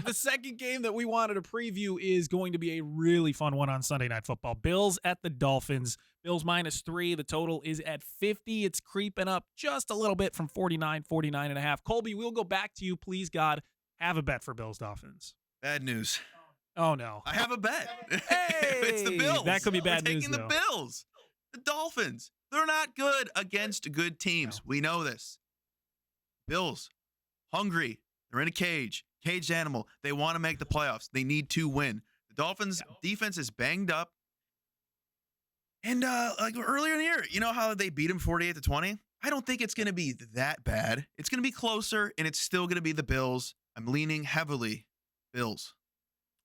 the second game that we wanted to preview is going to be a really fun one on Sunday Night Football. Bills at the Dolphins. Bills -3. The total is at 50. It's creeping up just a little bit from 49.5. Colby, we'll go back to you. Please, God, have a bet for Bills Dolphins. Bad news. Oh, no. I have a bet. Hey, it's the Bills. that could be bad We're news, taking the Bills. The Dolphins. They're not good against good teams. No. We know this. Bills, hungry. They're in a cage. Caged animal. They want to make the playoffs. They need to win. The Dolphins' defense is banged up. And like earlier in the year, you know how they beat them 48-20? I don't think it's going to be that bad. It's going to be closer, and it's still going to be the Bills. I'm leaning heavily Bills.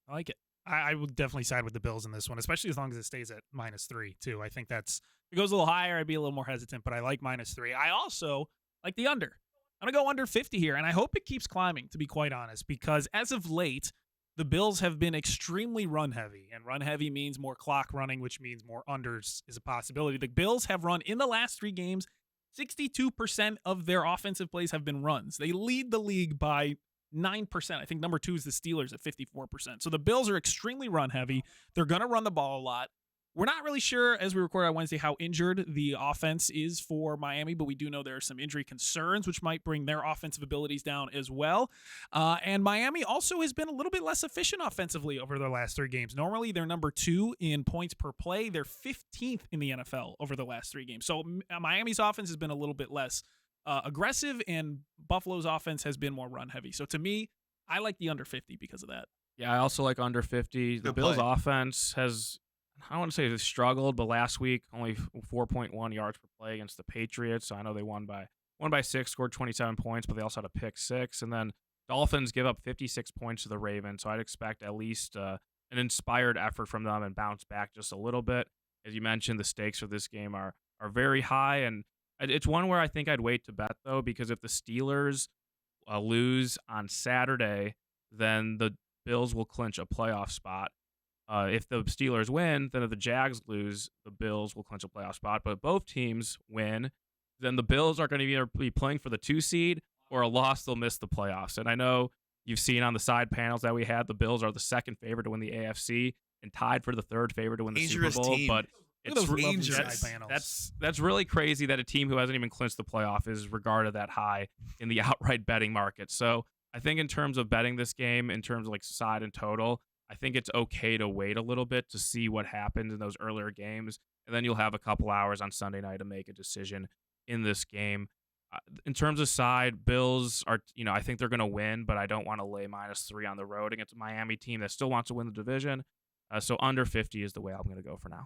I like it. I would definitely side with the Bills in this one, especially as long as it stays at -3, too. I think if it goes a little higher, I'd be a little more hesitant, but I like -3. I also like the under. I'm going to go under 50 here, and I hope it keeps climbing, to be quite honest, because as of late, the Bills have been extremely run-heavy, and run-heavy means more clock running, which means more unders is a possibility. The Bills have run, in the last 3 games, 62% of their offensive plays have been runs. They lead the league by 9%. I think number 2 is the Steelers at 54%. So the Bills are extremely run-heavy. They're going to run the ball a lot. We're not really sure, as we record on Wednesday, how injured the offense is for Miami, but we do know there are some injury concerns, which might bring their offensive abilities down as well. And Miami also has been a little bit less efficient offensively over their last 3 games. Normally, they're number 2 in points per play. They're 15th in the NFL over the last 3 games. So Miami's offense has been a little bit less aggressive, and Buffalo's offense has been more run-heavy. So to me, I like the under 50 because of that. Yeah, I also like under 50. The Bills' offense has, I don't want to say they struggled, but last week only 4.1 yards per play against the Patriots. So I know they won by 6, scored 27 points, but they also had a pick 6. And then Dolphins give up 56 points to the Ravens. So I'd expect at least an inspired effort from them and bounce back just a little bit. As you mentioned, the stakes for this game are very high, and it's one where I think I'd wait to bet though, because if the Steelers lose on Saturday, then the Bills will clinch a playoff spot. If the Steelers win, then if the Jags lose, the Bills will clinch a playoff spot. But if both teams win, then the Bills are going to either be playing for the 2 seed, or a loss, they'll miss the playoffs. And I know you've seen on the side panels that we had, the Bills are the 2nd favorite to win the AFC and tied for the 3rd favorite to win the Super Bowl. Team. But it's dangerous. That's really crazy that a team who hasn't even clinched the playoff is regarded that high in the outright betting market. So I think in terms of betting this game, in terms of like side and total, I think it's okay to wait a little bit to see what happens in those earlier games, and then you'll have a couple hours on Sunday night to make a decision in this game. In terms of side, Bills are, I think they're going to win, but I don't want to lay -3 on the road against a Miami team that still wants to win the division. So under 50 is the way I'm going to go for now.